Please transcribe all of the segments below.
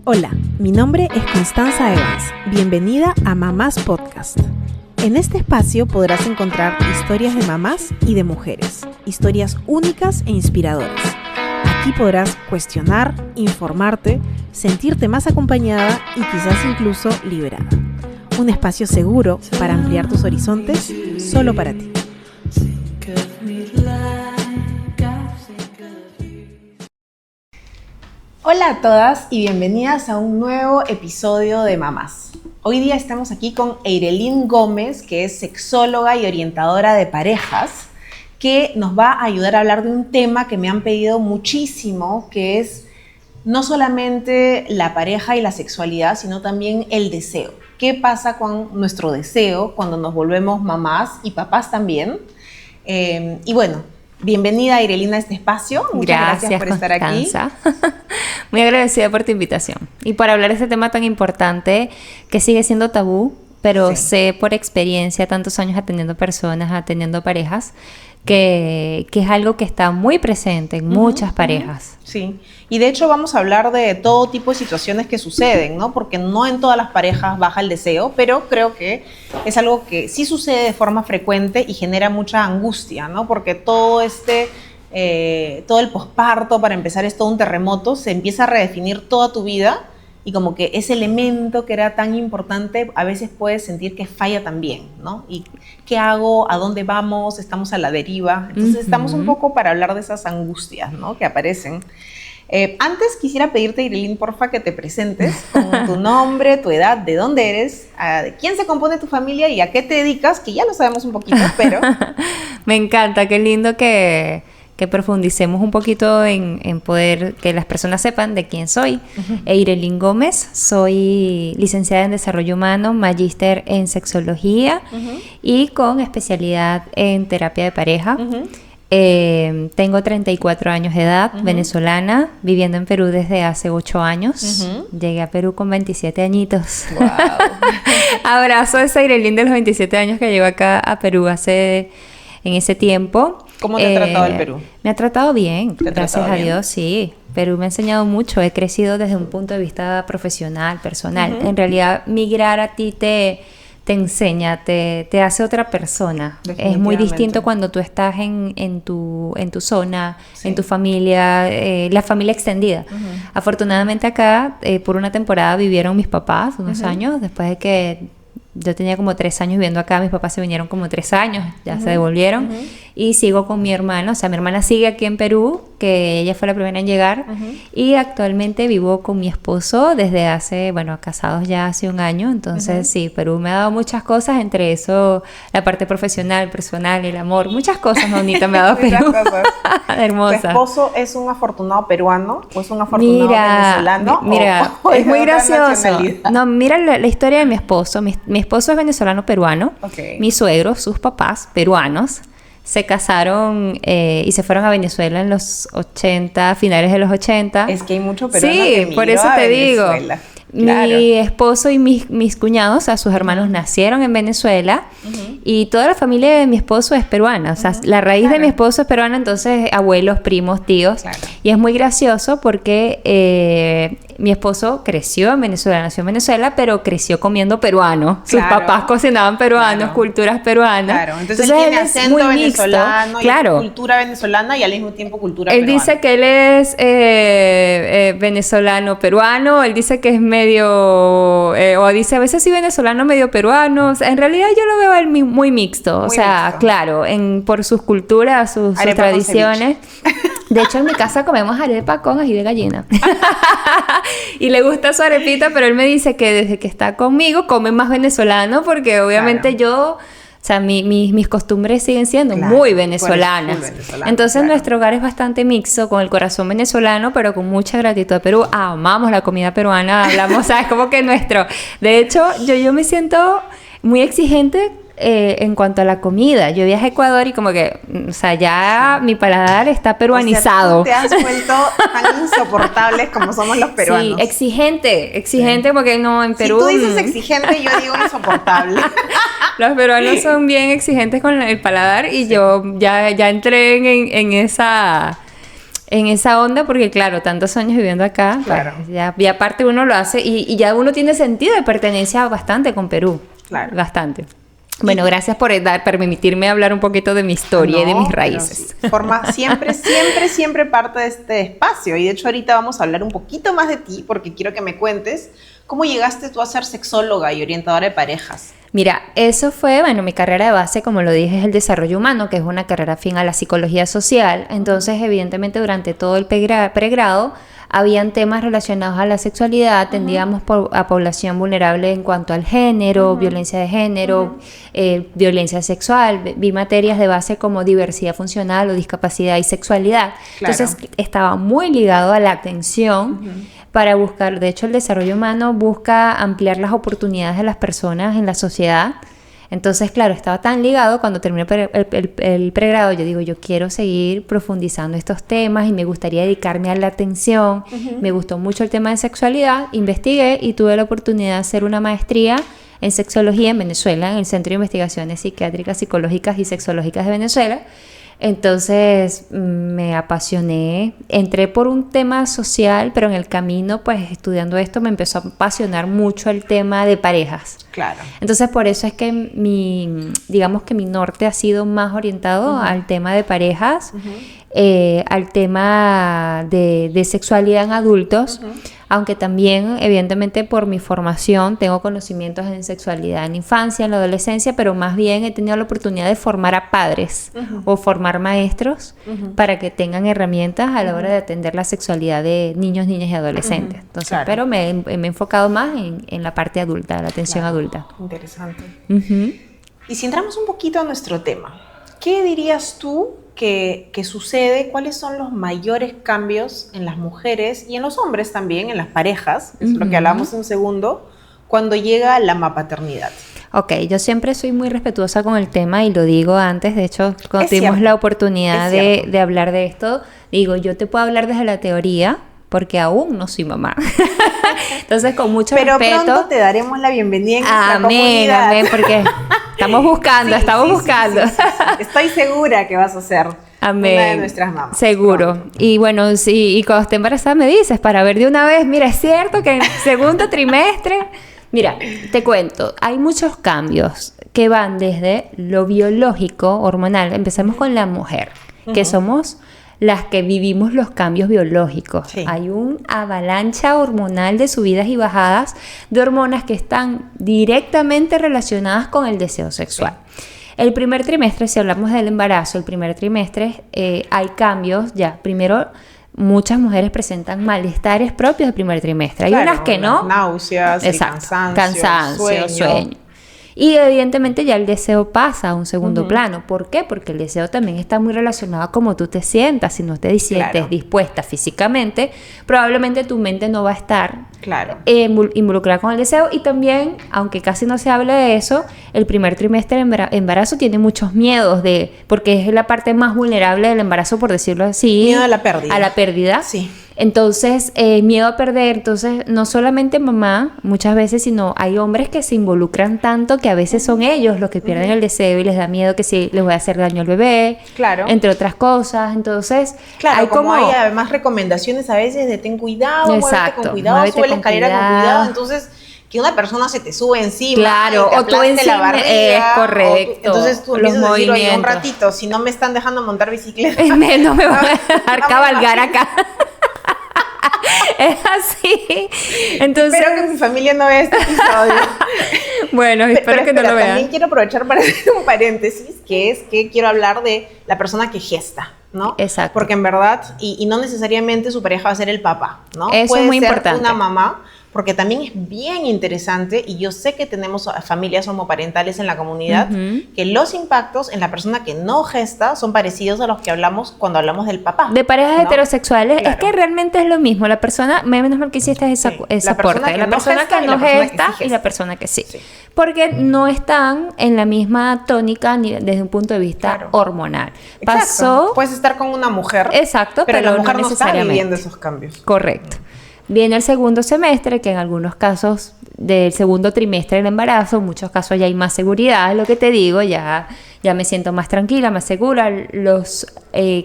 Hola, mi nombre es Constanza Evans. Bienvenida a Mamás Podcast. En este espacio podrás encontrar historias de mamás y de mujeres, historias únicas e inspiradoras. Aquí podrás cuestionar, informarte, sentirte más acompañada y quizás incluso liberada. Un espacio seguro para ampliar tus horizontes solo para ti. Hola a todas y bienvenidas a un nuevo episodio de Mamás. Hoy día estamos aquí con Eirelyn Gómez, que es sexóloga y orientadora de parejas, que nos va a ayudar a hablar de un tema que me han pedido muchísimo, que es no solamente la pareja y la sexualidad, sino también el deseo. ¿Qué pasa con nuestro deseo cuando nos volvemos mamás y papás también? Y bueno, bienvenida Eirelyn a este espacio. Muchas gracias por estar aquí. Muy agradecida por tu invitación y por hablar de este tema tan importante que sigue siendo tabú, pero sí, sé por experiencia, tantos años atendiendo personas, atendiendo parejas, que es algo que está muy presente en muchas parejas. Sí, y de hecho vamos a hablar de todo tipo de situaciones que suceden, ¿no? Porque no en todas las parejas baja el deseo, pero creo que es algo que sí sucede de forma frecuente y genera mucha angustia, ¿no? Porque todo el posparto, para empezar, es todo un terremoto, se empieza a redefinir toda tu vida y como que ese elemento que era tan importante a veces puedes sentir que falla también, ¿no? ¿Y qué hago? ¿A dónde vamos? Estamos a la deriva. Entonces estamos un poco para hablar de esas angustias, ¿no? Que aparecen. Antes quisiera pedirte, Eirelyn, porfa, que te presentes con tu nombre, tu edad, de dónde eres, de quién se compone tu familia y a qué te dedicas, que ya lo sabemos un poquito, pero... Me encanta, qué lindo que profundicemos un poquito en poder que las personas sepan de quién soy. Eirelyn Gómez, soy licenciada en Desarrollo Humano, magíster en Sexología y con especialidad en terapia de pareja. Tengo 34 años de edad, venezolana, viviendo en Perú desde hace 8 años. Llegué a Perú con 27 añitos. Wow. Abrazo a esa Eirelyn de los 27 años que llegó acá a Perú en ese tiempo. ¿Cómo te ha tratado el Perú? Me ha tratado bien, gracias a Dios, sí. Perú me ha enseñado mucho, he crecido desde un punto de vista profesional, personal. En realidad, migrar a ti te enseña, te hace otra persona. Es muy distinto cuando tú estás en tu zona, sí, en tu familia, la familia extendida. Afortunadamente acá, por una temporada vivieron mis papás, unos años, después de que yo tenía como 3 años viviendo acá, mis papás se vinieron como 3 años, ya se devolvieron, y sigo con mi hermana, o sea, mi hermana sigue aquí en Perú, que ella fue la primera en llegar, y actualmente vivo con mi esposo desde hace, casados ya hace 1 año, entonces sí, Perú me ha dado muchas cosas, entre eso la parte profesional, personal, el amor, muchas cosas bonitas me ha dado Perú. Hermosa. ¿Tu esposo es un afortunado peruano o es un afortunado venezolano? Mira, es muy gracioso. No, mira la historia de mi esposo. Mi esposo es venezolano-peruano. Mis suegros, sus papás, peruanos, se casaron y se fueron a Venezuela en los 80, finales de los 80. Es que hay mucho peruano que emigró por eso te digo. Claro. Mi esposo y mis cuñados, o sea, sus hermanos nacieron en Venezuela y toda la familia de mi esposo es peruana. O sea, la raíz de mi esposo es peruana, entonces abuelos, primos, tíos. Claro. Y es muy gracioso porque mi esposo creció en Venezuela, nació en Venezuela, pero creció comiendo peruano. Sus papás cocinaban peruanos, culturas peruanas. Claro, entonces él tiene acento venezolano, y cultura venezolana y al mismo tiempo cultura peruana. Él dice que él es venezolano-peruano, él dice que es medio, o dice a veces sí venezolano, medio peruano. O sea, en realidad yo lo veo a él muy mixto. O sea, mixto. Claro, por sus culturas, sus tradiciones. De hecho, en mi casa comemos arepa con ají de gallina. Y le gusta su arepita, pero él me dice que desde que está conmigo come más venezolano porque obviamente yo... O sea, mis costumbres siguen siendo muy venezolanas. Entonces, nuestro hogar es bastante mixto, con el corazón venezolano, pero con mucha gratitud a Perú. Amamos la comida peruana, hablamos, ¿sabes? Como que nuestro... De hecho, yo me siento muy exigente en cuanto a la comida. Yo viajé a Ecuador y como que, o sea, ya mi paladar está peruanizado. O sea, tú te has vuelto tan insoportables como somos los peruanos. Sí, exigente porque no, en Perú... Si tú dices exigente, yo digo insoportable. Los peruanos son bien exigentes con el paladar y yo ya entré en esa... en esa onda, porque claro, tantos años viviendo acá, claro. Pues, ya aparte uno lo hace y ya uno tiene sentido de pertenencia bastante con Perú. Claro. Bastante. Bueno, gracias por permitirme hablar un poquito de mi historia y de mis raíces. Sí, forma siempre parte de este espacio. Y de hecho ahorita vamos a hablar un poquito más de ti, porque quiero que me cuentes cómo llegaste tú a ser sexóloga y orientadora de parejas. Mira, eso fue, bueno, mi carrera de base, como lo dije, es el desarrollo humano, que es una carrera afín a la psicología social. Entonces, evidentemente, durante todo el pregrado, habían temas relacionados a la sexualidad, atendíamos a población vulnerable en cuanto al género, violencia de género, violencia sexual, vi materias de base como diversidad funcional o discapacidad y sexualidad. Claro. Entonces, estaba muy ligado a la atención para buscar, de hecho el desarrollo humano busca ampliar las oportunidades de las personas en la sociedad. Entonces, claro, estaba tan ligado, cuando terminé el pregrado, yo digo, yo quiero seguir profundizando estos temas y me gustaría dedicarme a la atención. Me gustó mucho el tema de sexualidad, investigué y tuve la oportunidad de hacer una maestría en sexología en Venezuela, en el Centro de Investigaciones Psiquiátricas, Psicológicas y Sexológicas de Venezuela. Entonces me apasioné, entré por un tema social, pero en el camino, pues estudiando esto, me empezó a apasionar mucho el tema de parejas. Claro. Entonces por eso es que digamos que mi norte ha sido más orientado al tema de parejas, al tema de sexualidad en adultos, aunque también evidentemente por mi formación tengo conocimientos en sexualidad en infancia, en la adolescencia, pero más bien he tenido la oportunidad de formar a padres o formar maestros para que tengan herramientas a la hora de atender la sexualidad de niños, niñas y adolescentes. Entonces, claro. Pero me he enfocado más en la parte adulta, la atención adulta. Interesante. Y si entramos un poquito a nuestro tema, ¿qué dirías tú que sucede? ¿Cuáles son los mayores cambios en las mujeres y en los hombres también, en las parejas? Es lo que hablamos en un segundo, cuando llega la mapaternidad. Ok, yo siempre soy muy respetuosa con el tema y lo digo antes, de hecho, cuando tuvimos la oportunidad de hablar de esto, digo, yo te puedo hablar desde la teoría, porque aún no soy mamá. Entonces, con mucho respeto. Pero pronto te daremos la bienvenida en nuestra comunidad. Amén, porque estamos buscando. Sí. Estoy segura que vas a ser una de nuestras mamás. Seguro. Pronto. Y bueno, sí, y cuando esté embarazada me dices, para ver de una vez, mira, es cierto que en el segundo trimestre... Mira, te cuento, hay muchos cambios que van desde lo biológico, hormonal. Empecemos con la mujer, que somos las que vivimos los cambios biológicos. Sí. Hay una avalancha hormonal de subidas y bajadas de hormonas que están directamente relacionadas con el deseo sexual. Sí. El primer trimestre, si hablamos del embarazo, el primer trimestre hay cambios ya. Primero, muchas mujeres presentan malestares propios del primer trimestre. Hay unas que no. Náuseas, cansancio, sueño. Y evidentemente ya el deseo pasa a un segundo plano. ¿Por qué? Porque el deseo también está muy relacionado a cómo tú te sientas. Si no te sientes dispuesta físicamente, probablemente tu mente no va a estar involucrada con el deseo. Y también, aunque casi no se habla de eso, el primer trimestre del embarazo tiene muchos miedos, porque es la parte más vulnerable del embarazo, por decirlo así. Miedo a la pérdida. A la pérdida. Sí. Entonces, miedo a perder. Entonces, no solamente mamá, muchas veces, sino hay hombres que se involucran tanto que a veces son ellos los que pierden el deseo y les da miedo que si les voy a hacer daño al bebé, entre otras cosas. Entonces, hay además recomendaciones a veces de ten cuidado, muévete con cuidado, sube la escalera con cuidado. Entonces, que una persona se te sube encima, o tú encima, la barriga, es correcto. Entonces tú empiezas a decir, oye, un ratito, si no me están dejando montar bicicleta, no me van a dejar cabalgar acá. Es así. Entonces, espero que mi familia no vea este episodio. Bueno, espero que no lo vean. También quiero aprovechar para hacer un paréntesis, que es que quiero hablar de la persona que gesta, ¿no? Exacto. Porque en verdad, y no necesariamente su pareja va a ser el papá, ¿no? Eso puede es muy ser importante. Una mamá, porque también es bien interesante, y yo sé que tenemos familias homoparentales en la comunidad, que los impactos en la persona que no gesta son parecidos a los que hablamos cuando hablamos del papá. De parejas heterosexuales, es que realmente es lo mismo. La persona, menos mal que hiciste esa aporte. La persona que no gesta y la persona que sí. Porque no están en la misma tónica ni desde un punto de vista hormonal. Pasó. Puedes estar con una mujer, pero la mujer no está viviendo esos cambios. Correcto. Viene el segundo semestre, que en algunos casos del segundo trimestre del embarazo, en muchos casos ya hay más seguridad, es lo que te digo, ya me siento más tranquila, más segura, los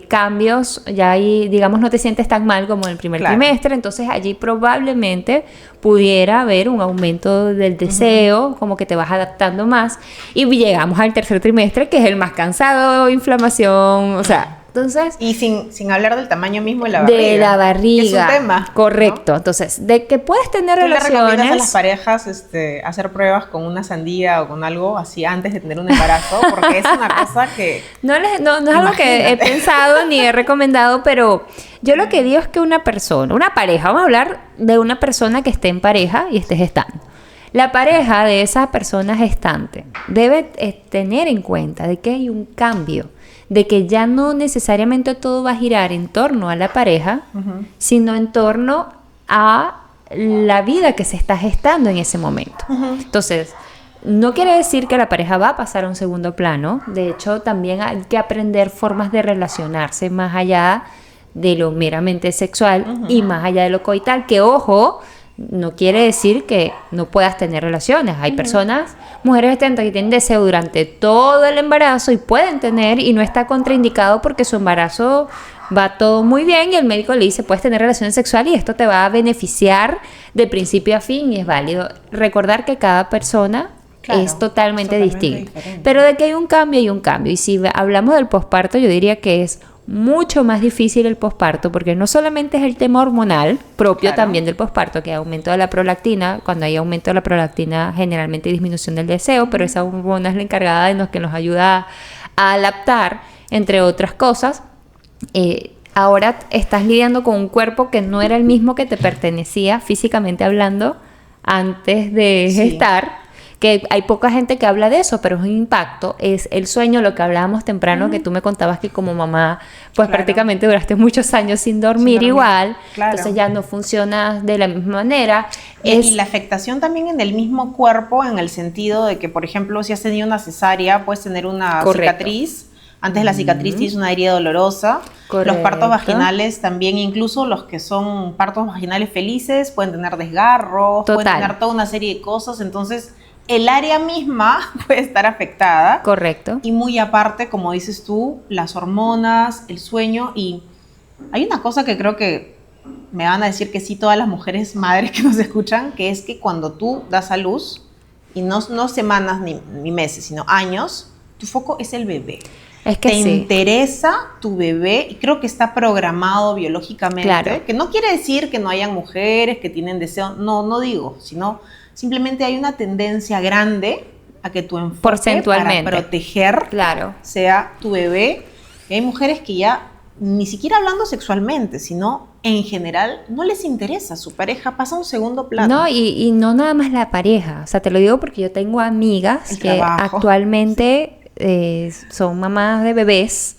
cambios, ya ahí, digamos, no te sientes tan mal como en el primer trimestre, entonces allí probablemente pudiera haber un aumento del deseo, como que te vas adaptando más, y llegamos al tercer trimestre, que es el más cansado, inflamación, o sea... Entonces, y sin hablar del tamaño mismo de la barriga. De la barriga. Que es un tema. Correcto. ¿No? Entonces, de que puedes tener relaciones... ¿Tú le recomiendas a las parejas hacer pruebas con una sandía o con algo así antes de tener un embarazo? Porque es una cosa que... No es algo que he pensado ni he recomendado, pero yo lo que digo es que una pareja, vamos a hablar de una persona que esté en pareja y esté gestando. La pareja de esa persona gestante debe tener en cuenta de que hay un cambio, de que ya no necesariamente todo va a girar en torno a la pareja, sino en torno a la vida que se está gestando en ese momento. Entonces, no quiere decir que la pareja va a pasar a un segundo plano. De hecho, también hay que aprender formas de relacionarse más allá de lo meramente sexual y más allá de lo coital, que ojo, no quiere decir que no puedas tener relaciones. Hay personas, mujeres gestantes, que tienen deseo durante todo el embarazo y pueden tener, y no está contraindicado porque su embarazo va todo muy bien y el médico le dice puedes tener relaciones sexuales y esto te va a beneficiar de principio a fin y es válido. Recordar que cada persona es totalmente distinta. Pero de que hay un cambio, hay un cambio. Y si hablamos del posparto, yo diría que es mucho más difícil el posparto, porque no solamente es el tema hormonal propio también del posparto, que hay aumento de la prolactina. Cuando hay aumento de la prolactina, generalmente hay disminución del deseo, pero esa hormona es la encargada de que nos ayuda a adaptar, entre otras cosas. Ahora estás lidiando con un cuerpo que no era el mismo que te pertenecía físicamente hablando antes de gestar. Que hay poca gente que habla de eso, pero es un impacto, es el sueño, lo que hablábamos temprano, que tú me contabas que como mamá, pues prácticamente duraste muchos años sin dormir igual, entonces ya no funciona de la misma manera. Y la afectación también en el mismo cuerpo, en el sentido de que, por ejemplo, si has tenido una cesárea, puedes tener una cicatriz. Antes de la cicatriz tienes una herida dolorosa. Los partos vaginales también, incluso los que son partos vaginales felices, pueden tener desgarros, pueden tener toda una serie de cosas, entonces... El área misma puede estar afectada. Correcto. Y muy aparte, como dices tú, las hormonas, el sueño. Y hay una cosa que creo que me van a decir que sí todas las mujeres madres que nos escuchan, que es que cuando tú das a luz, y no semanas ni meses, sino años, tu foco es el bebé. Es que te interesa tu bebé y creo que está programado biológicamente. Que no quiere decir que no hayan mujeres que tienen deseo. No digo, sino... Simplemente hay una tendencia grande a que tu enfoque para proteger sea tu bebé. Y hay mujeres que ya, ni siquiera hablando sexualmente, sino en general, no les interesa. Su pareja pasa a un segundo plano. No, y no nada más la pareja. O sea, te lo digo porque yo tengo amigas que actualmente son mamás de bebés.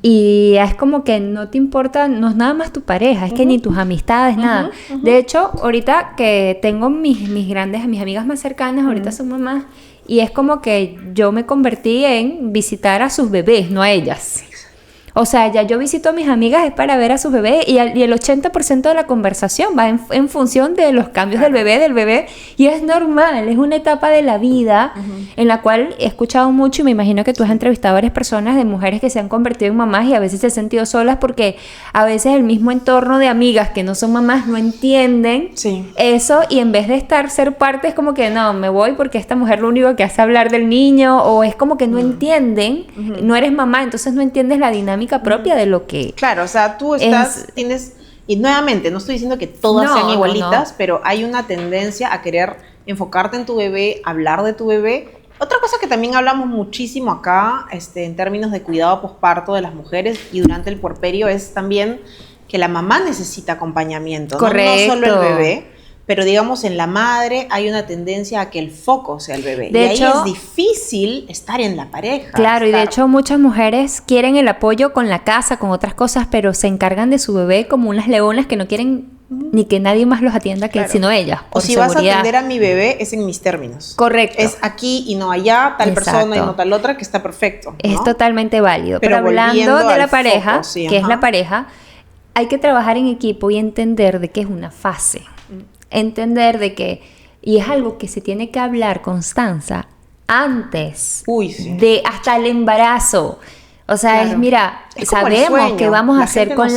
Y es como que no te importa, no es nada más tu pareja, es que ni tus amistades, nada. De hecho, ahorita que tengo mis amigas más cercanas, ahorita son mamás, y es como que yo me convertí en visitar a sus bebés, no a ellas. O sea, ya yo visito a mis amigas es para ver a sus bebés y el 80% de la conversación va en función de los cambios del bebé, y es normal, es una etapa de la vida en la cual he escuchado mucho, y me imagino que tú has entrevistado a varias personas de mujeres que se han convertido en mamás y a veces se han sentido solas porque a veces el mismo entorno de amigas que no son mamás no entienden eso, y en vez de ser parte es como que no, me voy porque esta mujer lo único que hace es hablar del niño, o es como que no entienden, no eres mamá, entonces no entiendes la dinámica propia de lo que... Claro, o sea, tú tienes... Y nuevamente, no estoy diciendo que todas sean igualitas, pero hay una tendencia a querer enfocarte en tu bebé, hablar de tu bebé. Otra cosa que también hablamos muchísimo acá, en términos de cuidado posparto de las mujeres y durante el puerperio, es también que la mamá necesita acompañamiento. Correcto. No solo el bebé. Pero digamos, en la madre hay una tendencia a que el foco sea el bebé. De hecho, ahí es difícil estar en la pareja. Claro, y de hecho muchas mujeres quieren el apoyo con la casa, con otras cosas, pero se encargan de su bebé como unas leonas que no quieren ni que nadie más los atienda sino ellas. O si vas a atender a mi bebé, es en mis términos. Correcto. Es aquí y no allá, tal persona y no tal otra, que está perfecto, ¿no? Es totalmente válido. Pero hablando de la pareja, que es la pareja, hay que trabajar en equipo y entender de que es una fase. Entender de que, y es algo que se tiene que hablar, Constanza, antes Sí. de hasta el embarazo. O sea, claro. mira, sabemos qué vamos a hacer con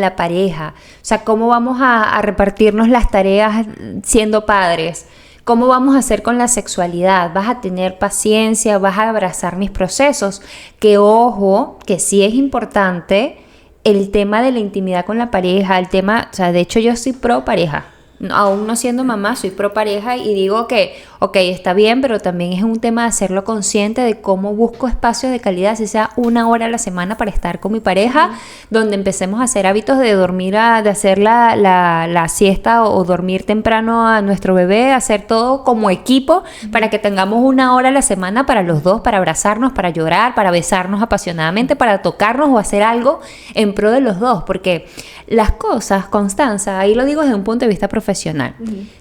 la pareja. O sea, cómo vamos a repartirnos las tareas siendo padres. ¿Cómo vamos a hacer con la sexualidad? ¿Vas a tener paciencia? ¿Vas a abrazar mis procesos? Que ojo, que sí es importante el tema de la intimidad con la pareja, el tema, o sea, de hecho yo soy pro pareja. Aún no siendo mamá, soy pro pareja y digo que, ok, está bien, pero también es un tema de hacerlo consciente de cómo busco espacios de calidad, si sea 1 hora a la semana para estar con mi pareja, donde empecemos a hacer hábitos de dormir, de hacer la siesta o dormir temprano a nuestro bebé, hacer todo como equipo para que tengamos 1 hora a la semana para los dos, para abrazarnos, para llorar, para besarnos apasionadamente, para tocarnos o hacer algo en pro de los dos, porque las cosas, Constanza, ahí lo digo desde un punto de vista profesional,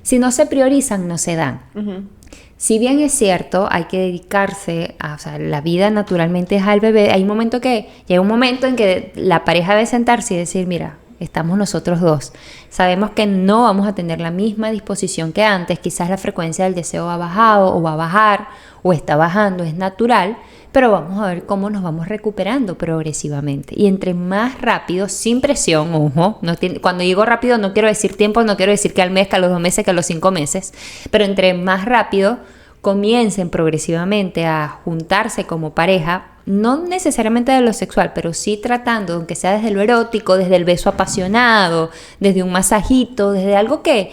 si no se priorizan, no se dan. Si bien es cierto, hay que dedicarse o sea, la vida naturalmente es al bebé, hay un momento llega un momento en que la pareja debe sentarse y decir, mira, estamos nosotros dos, sabemos que no vamos a tener la misma disposición que antes, quizás la frecuencia del deseo ha bajado o va a bajar o está bajando, es natural, pero vamos a ver cómo nos vamos recuperando progresivamente. Y entre más rápido, sin presión, ojo, cuando digo rápido no quiero decir tiempo, no quiero decir que al mes, que a los 2 meses, que a los 5 meses, pero entre más rápido comiencen progresivamente a juntarse como pareja, no necesariamente de lo sexual, pero sí tratando, aunque sea desde lo erótico, desde el beso apasionado, desde un masajito, desde algo que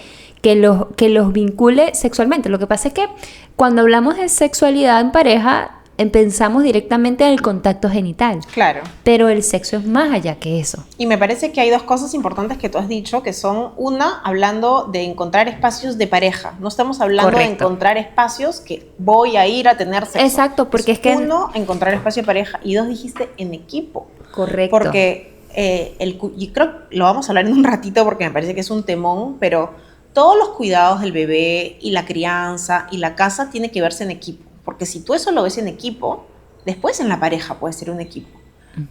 los vincule sexualmente. Lo que pasa es que cuando hablamos de sexualidad en pareja, pensamos directamente en el contacto genital. Claro. Pero el sexo es más allá que eso. Y me parece que hay 2 cosas importantes que tú has dicho, que son, una, hablando de encontrar espacios de pareja. No estamos hablando de encontrar espacios que voy a ir a tener sexo. Exacto, porque es que... 1, encontrar espacio de pareja, y 2, dijiste en equipo. Correcto. Porque y creo que lo vamos a hablar en un ratito porque me parece que es un temón, pero todos los cuidados del bebé y la crianza y la casa tiene que verse en equipo. Porque si tú eso lo ves en equipo, después en la pareja puede ser un equipo.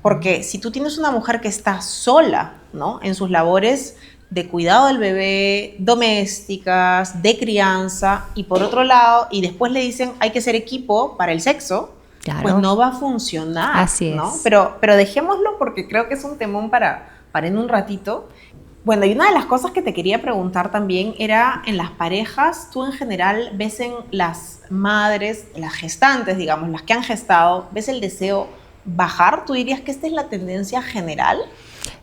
Porque si tú tienes una mujer que está sola, ¿no?, en sus labores de cuidado del bebé, domésticas, de crianza, y por otro lado, y después le dicen hay que ser equipo para el sexo, claro, pues no va a funcionar. Así es. ¿No? Pero dejémoslo porque creo que es un temón para en un ratito. Bueno, y una de las cosas que te quería preguntar también era, en las parejas, tú en general ves en las madres, las gestantes, digamos, las que han gestado, ¿ves el deseo bajar? ¿Tú dirías que esta es la tendencia general?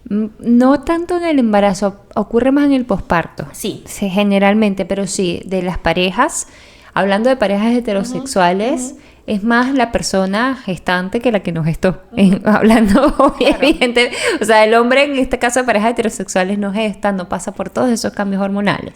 No tanto en el embarazo, ocurre más en el posparto. Sí. Sí, generalmente, pero sí, de las parejas, hablando de parejas heterosexuales, es más la persona gestante que la que no gestó. Hablando, claro, evidente, o sea, el hombre en este caso de parejas heterosexuales no gesta, no pasa por todos esos cambios hormonales.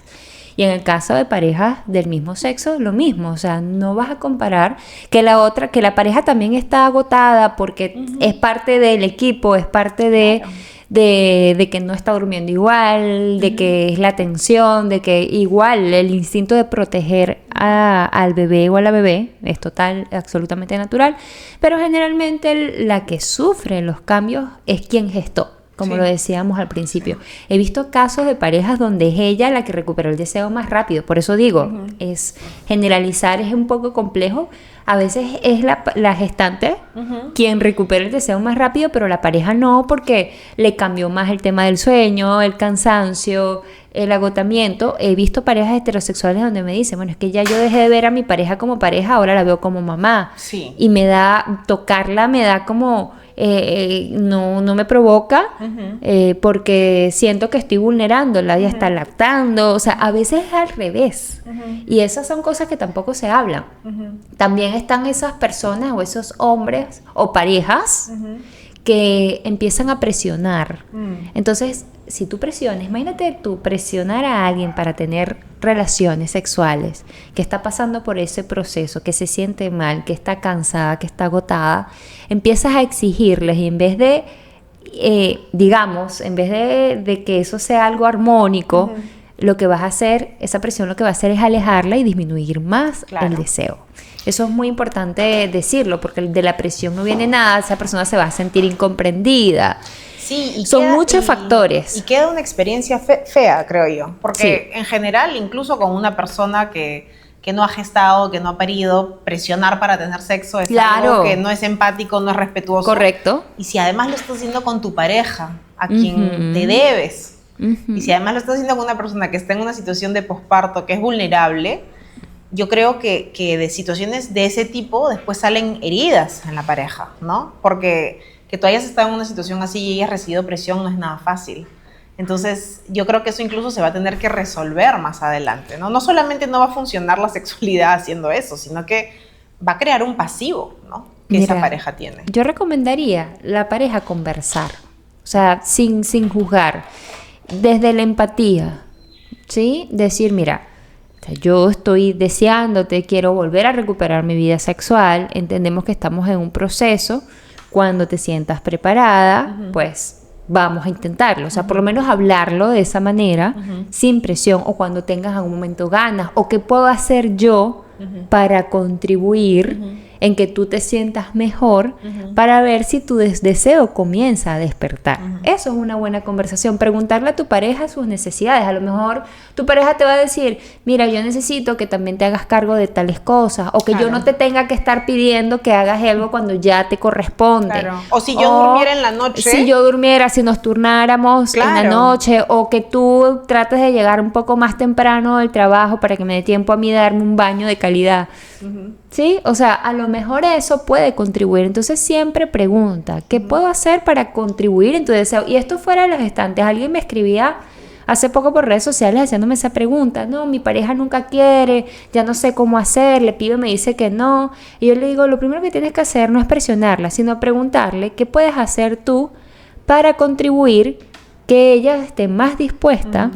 Y en el caso de parejas del mismo sexo, lo mismo. O sea, no vas a comparar que la pareja también está agotada porque es parte del equipo, es parte de... Claro. De que no está durmiendo igual, de que es la tensión, de que igual el instinto de proteger al bebé o a la bebé es absolutamente natural, pero generalmente la que sufre los cambios es quien gestó, como lo decíamos al principio. He visto casos de parejas donde es ella la que recuperó el deseo más rápido, por eso digo, es generalizar, es un poco complejo. A veces es la gestante quien recupera el deseo más rápido, pero la pareja no, porque le cambió más el tema del sueño, el cansancio, el agotamiento. He visto parejas heterosexuales donde me dicen, bueno, es que ya yo dejé de ver a mi pareja como pareja, ahora la veo como mamá. Sí. Y tocarla me da como... no me provoca porque siento que estoy vulnerándola, ella está lactando, o sea, a veces es al revés, y esas son cosas que tampoco se hablan. También están esas personas o esos hombres o parejas que empiezan a presionar. Entonces, si tú imagínate tú presionar a alguien para tener relaciones sexuales, que está pasando por ese proceso, que se siente mal, que está cansada, que está agotada, empiezas a exigirles, y en vez de, de que eso sea algo armónico, lo que vas a hacer, esa presión lo que va a hacer es alejarla y disminuir más el deseo. Eso es muy importante decirlo, porque de la presión no viene nada, esa persona se va a sentir incomprendida. Sí, son muchos factores. Y queda una experiencia fea, creo yo. Porque en general, incluso con una persona que no ha gestado, que no ha parido, presionar para tener sexo es algo que no es empático, no es respetuoso. Correcto. Y si además lo estás haciendo con tu pareja, a quien te debes, y si además lo estás haciendo con una persona que está en una situación de posparto, que es vulnerable, yo creo que de situaciones de ese tipo después salen heridas en la pareja, ¿no? Porque que tú hayas estado en una situación así y hayas recibido presión no es nada fácil. Entonces, yo creo que eso incluso se va a tener que resolver más adelante, ¿no? No solamente no va a funcionar la sexualidad haciendo eso, sino que va a crear un pasivo, ¿no? Que esa pareja tiene. Yo recomendaría la pareja conversar, o sea, sin juzgar, desde la empatía, ¿sí? Decir, mira, yo estoy deseándote, quiero volver a recuperar mi vida sexual, entendemos que estamos en un proceso, cuando te sientas preparada, pues vamos a intentarlo, o sea, por lo menos hablarlo de esa manera, sin presión, o cuando tengas algún momento ganas, o qué puedo hacer yo para contribuir en que tú te sientas mejor, para ver si tu deseo comienza a despertar. Eso es una buena conversación, preguntarle a tu pareja sus necesidades. A lo mejor tu pareja te va a decir, mira, yo necesito que también te hagas cargo de tales cosas, o que yo no te tenga que estar pidiendo que hagas algo cuando ya te corresponde. Claro. O si yo durmiera en la noche. Si yo durmiera, si nos turnáramos en la noche, o que tú trates de llegar un poco más temprano del trabajo para que me dé tiempo a mí de darme un baño de calidad. ¿Sí? O sea, a lo mejor eso puede contribuir. Entonces siempre pregunta, ¿qué puedo hacer para contribuir en tu deseo? Y esto fuera de los gestantes. Alguien me escribía hace poco por redes sociales haciéndome esa pregunta. No, mi pareja nunca quiere, ya no sé cómo hacer, le pido y me dice que no. Y yo le digo, lo primero que tienes que hacer no es presionarla, sino preguntarle qué puedes hacer tú para contribuir que ella esté más dispuesta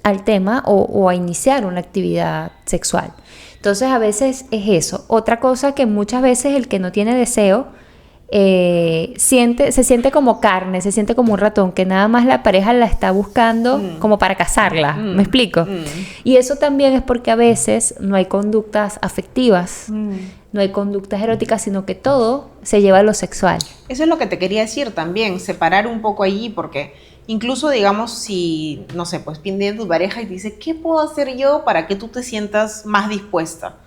al tema o a iniciar una actividad sexual. Entonces a veces es eso. Otra cosa que muchas veces el que no tiene deseo se siente como carne, se siente como un ratón, que nada más la pareja la está buscando como para cazarla. ¿Me explico? Y eso también es porque a veces no hay conductas afectivas, no hay conductas eróticas, sino que todo se lleva a lo sexual. Eso es lo que te quería decir también, separar un poco allí, porque incluso, digamos, si, no sé, pues viene tu pareja y te dice, ¿qué puedo hacer yo para que tú te sientas más dispuesta?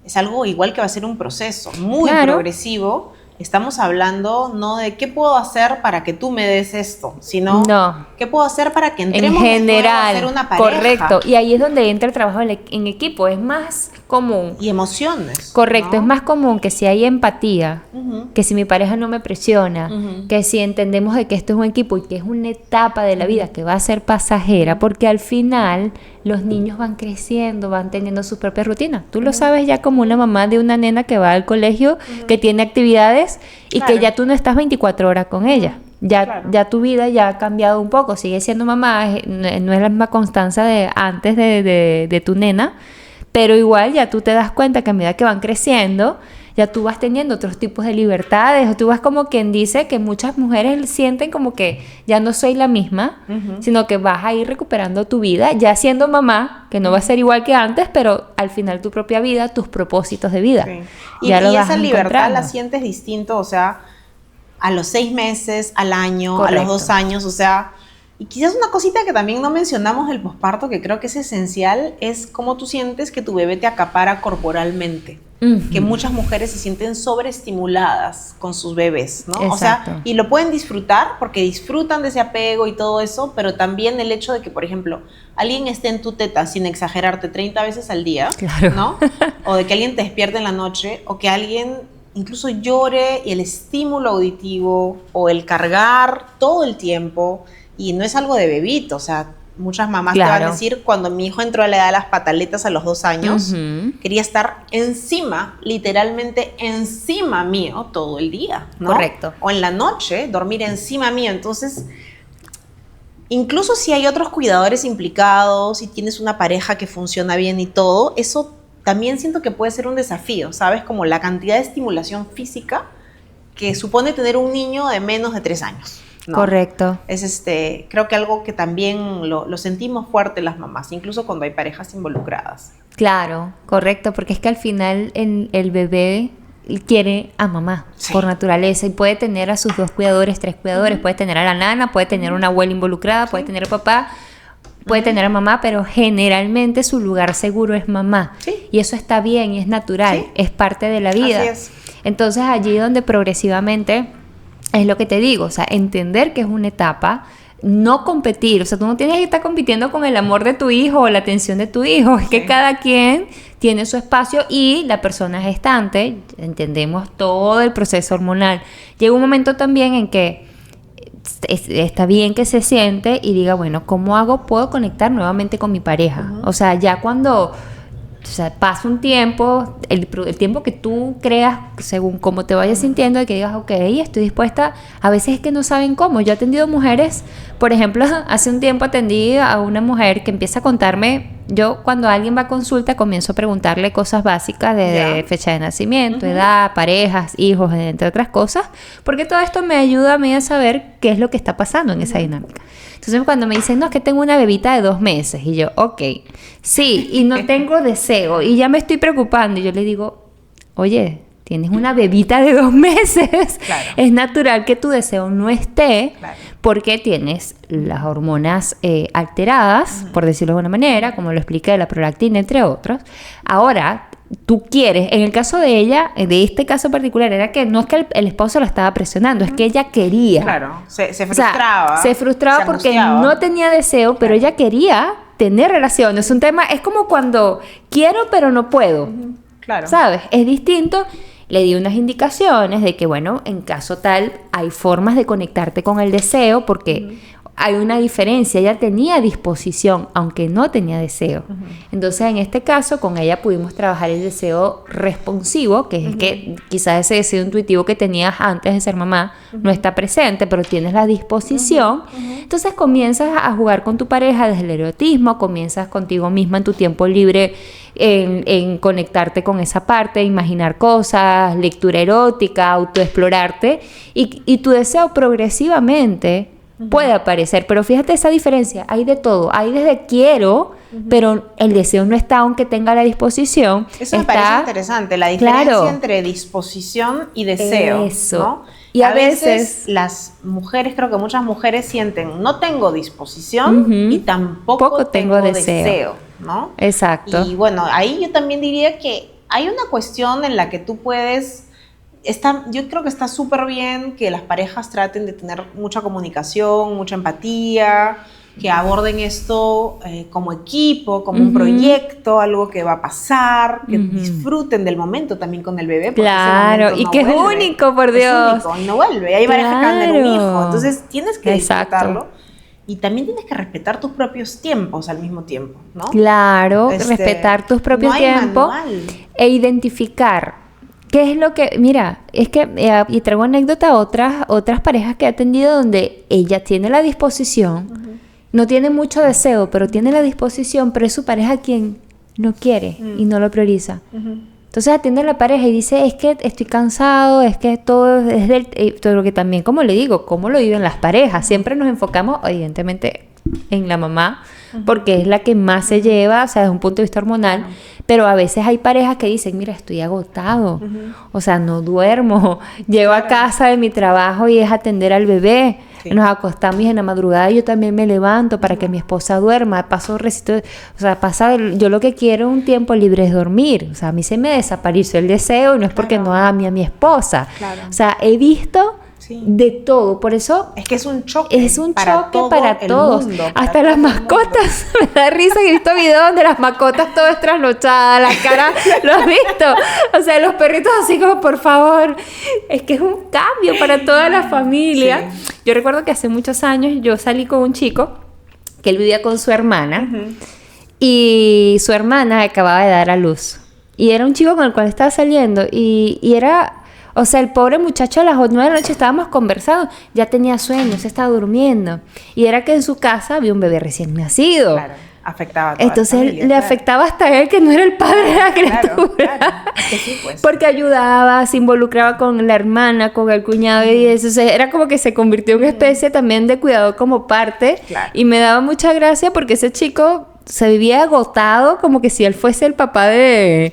Es algo igual que va a ser un proceso muy progresivo. Estamos hablando no de qué puedo hacer para que tú me des esto, sino qué puedo hacer para que entremos en general, a ser una pareja. Correcto, y ahí es donde entra el trabajo en equipo, es más común. Y emociones. Correcto, ¿no? es más común que si hay empatía, que si mi pareja no me presiona, que si entendemos de que esto es un equipo y que es una etapa de la vida que va a ser pasajera, porque al final los niños van creciendo, van teniendo sus propias rutinas. Tú lo sabes ya como una mamá de una nena que va al colegio, que tiene actividades y que ya tú no estás 24 horas con ella. Ya tu vida ya ha cambiado un poco. Sigue siendo mamá, no es la misma constancia de antes de tu nena, pero igual ya tú te das cuenta que a medida que van creciendo, ya tú vas teniendo otros tipos de libertades, o tú vas como quien dice que muchas mujeres sienten como que ya no soy la misma, sino que vas a ir recuperando tu vida, ya siendo mamá, que no va a ser igual que antes, pero al final tu propia vida, tus propósitos de vida. Sí. Y esa libertad la sientes distinto, o sea, a los 6 meses, al año, a los 2 años, o sea, y quizás una cosita que también no mencionamos del posparto, que creo que es esencial, es cómo tú sientes que tu bebé te acapara corporalmente. Que muchas mujeres se sienten sobreestimuladas con sus bebés, ¿no? Exacto. O sea, y lo pueden disfrutar porque disfrutan de ese apego y todo eso, pero también el hecho de que, por ejemplo, alguien esté en tu teta, sin exagerarte, 30 veces al día, ¿no? O de que alguien te despierte en la noche, o que alguien incluso llore, y el estímulo auditivo o el cargar todo el tiempo, y no es algo de bebito, o sea, muchas mamás te van a decir, cuando mi hijo entró a la edad de las pataletas a los 2 años, quería estar encima, literalmente encima mío todo el día, ¿no? Correcto. O en la noche, dormir encima mío. Entonces, incluso si hay otros cuidadores implicados, si tienes una pareja que funciona bien y todo, eso también siento que puede ser un desafío, ¿sabes? Como la cantidad de estimulación física que supone tener un niño de menos de 3 años. ¿no? Correcto. Es creo que algo que también lo sentimos fuerte las mamás, incluso cuando hay parejas involucradas. Claro, correcto, porque es que al final el bebé quiere a mamá por naturaleza y puede tener a sus 2 cuidadores, 3 cuidadores, puede tener a la nana, puede tener una abuela involucrada, puede tener a papá, puede tener a mamá, pero generalmente su lugar seguro es mamá. Y eso está bien y es natural, es parte de la vida. Así es. Entonces allí donde progresivamente es lo que te digo, o sea, entender que es una etapa, no competir, o sea, tú no tienes que estar compitiendo con el amor de tu hijo o la atención de tu hijo, es que cada quien tiene su espacio y la persona gestante, entendemos todo el proceso hormonal. Llega un momento también en que está bien que se siente y diga, bueno, ¿cómo hago? Puedo conectar nuevamente con mi pareja. O sea, ya cuando pasa un tiempo, el tiempo que tú creas, según cómo te vayas sintiendo, de que digas, ok, estoy dispuesta. A veces es que no saben cómo. Yo he atendido mujeres, por ejemplo, hace un tiempo atendí a una mujer que empieza a contarme. Yo cuando alguien va a consulta comienzo a preguntarle cosas básicas de fecha de nacimiento, edad, parejas, hijos, entre otras cosas, porque todo esto me ayuda a mí a saber qué es lo que está pasando en esa dinámica. Entonces cuando me dicen, no, es que tengo una bebita de 2 meses, y yo, ok, sí, y no tengo deseo, y ya me estoy preocupando, y yo le digo, oye, tienes una bebita de 2 meses, es natural que tu deseo no esté, porque tienes las hormonas alteradas, por decirlo de alguna manera, como lo expliqué, la prolactina, entre otros. Ahora, tú quieres, en el caso de ella, de este caso particular, era que no es que el esposo la estaba presionando, es que ella quería. Claro, se frustraba. O sea, se frustraba porque no tenía deseo, pero ella quería tener relaciones. Es un tema, es como cuando quiero pero no puedo. Claro. ¿Sabes? Es distinto. Le di unas indicaciones de que, bueno, en caso tal, hay formas de conectarte con el deseo porque hay una diferencia. Ella tenía disposición, aunque no tenía deseo. Entonces, en este caso, con ella pudimos trabajar el deseo responsivo, que es que quizás ese deseo intuitivo que tenías antes de ser mamá no está presente, pero tienes la disposición. Entonces, comienzas a jugar con tu pareja desde el erotismo, comienzas contigo misma en tu tiempo libre en conectarte con esa parte, imaginar cosas, lectura erótica, autoexplorarte, y tu deseo progresivamente puede aparecer. Pero fíjate esa diferencia, hay de todo, hay desde quiero, pero el deseo no está aunque tenga la disposición. Eso me parece interesante, la diferencia entre disposición y deseo. Eso. ¿no? Y a veces las mujeres, creo que muchas mujeres sienten, no tengo disposición y tampoco tengo deseo, ¿no? Exacto. Y bueno, ahí yo también diría que hay una cuestión en la que tú puedes... yo creo que está súper bien que las parejas traten de tener mucha comunicación, mucha empatía, que aborden esto como equipo, como un proyecto, algo que va a pasar, que disfruten del momento también con el bebé. Claro, y que vuelve. Es único, por Dios. Es único y no vuelve. Hay parejas que van a tener un hijo. Entonces tienes que disfrutarlo. Y también tienes que respetar tus propios tiempos al mismo tiempo, ¿no? Claro, respetar tus propios tiempos e identificar. ¿Qué es lo que...? Mira, es que... y traigo anécdota a otras parejas que he atendido donde ella tiene la disposición, no tiene mucho deseo, pero tiene la disposición, pero es su pareja quien no quiere y no lo prioriza. Entonces atiende a la pareja y dice, es que estoy cansado, es que todo es todo lo que también, como le digo, cómo lo viven las parejas. Siempre nos enfocamos, evidentemente, en la mamá, porque es la que más se lleva, o sea, desde un punto de vista hormonal, pero a veces hay parejas que dicen, mira, estoy agotado, o sea, no duermo, llego a casa de mi trabajo y es atender al bebé, nos acostamos y en la madrugada yo también me levanto para que mi esposa duerma, yo lo que quiero un tiempo libre es dormir, o sea, a mí se me desapareció el deseo y no es porque no ame a mi esposa, o sea, he visto de todo, por eso es que es un choque para todos, hasta las mascotas. Me da risa que he visto videos donde las mascotas todas trasnochadas, la cara, ¿lo has visto? O sea, los perritos así como, por favor, es que es un cambio para toda la familia. Yo recuerdo que hace muchos años yo salí con un chico que él vivía con su hermana y su hermana acababa de dar a luz y era un chico con el cual estaba saliendo y era... O sea, el pobre muchacho a las 9 de la noche estábamos conversando, ya tenía sueño, se estaba durmiendo. Y era que en su casa había un bebé recién nacido. Claro, afectaba a toda Entonces la familia, le afectaba hasta a él, que no era el padre de la criatura. Claro. Es que sí, pues. Porque ayudaba, se involucraba con la hermana, con el cuñado y eso. O sea, era como que se convirtió en una especie también de cuidado como parte. Y me daba mucha gracia porque ese chico... se vivía agotado como que si él fuese el papá de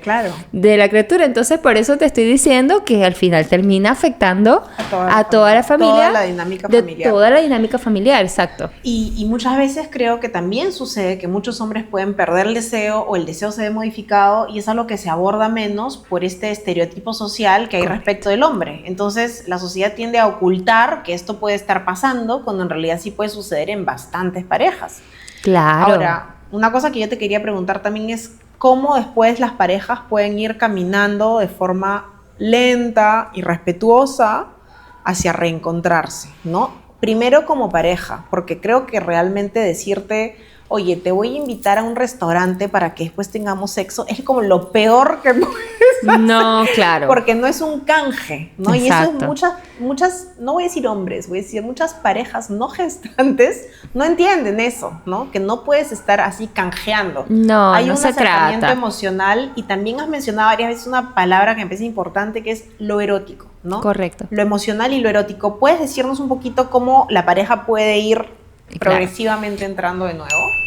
la criatura. Entonces, por eso te estoy diciendo que al final termina afectando a toda la familia. Toda la dinámica familiar. Toda la dinámica familiar, exacto. Y muchas veces creo que también sucede que muchos hombres pueden perder el deseo o el deseo se ve modificado y es algo que se aborda menos por este estereotipo social que hay respecto del hombre. Entonces, la sociedad tiende a ocultar que esto puede estar pasando cuando en realidad sí puede suceder en bastantes parejas. Claro. Ahora, una cosa que yo te quería preguntar también es cómo después las parejas pueden ir caminando de forma lenta y respetuosa hacia reencontrarse, ¿no? Primero como pareja, porque creo que realmente decirte, oye, te voy a invitar a un restaurante para que después tengamos sexo, es como lo peor que puedes hacer. No, claro. Porque no es un canje, ¿no? Exacto. Y eso muchas, no voy a decir hombres, voy a decir muchas parejas no gestantes no entienden eso, ¿no? Que no puedes estar así canjeando. No, hay no un se acercamiento trata. emocional y también has mencionado varias veces una palabra que me parece importante que es lo erótico, ¿no? Correcto. Lo emocional y lo erótico. ¿Puedes decirnos un poquito cómo la pareja puede ir progresivamente entrando de nuevo?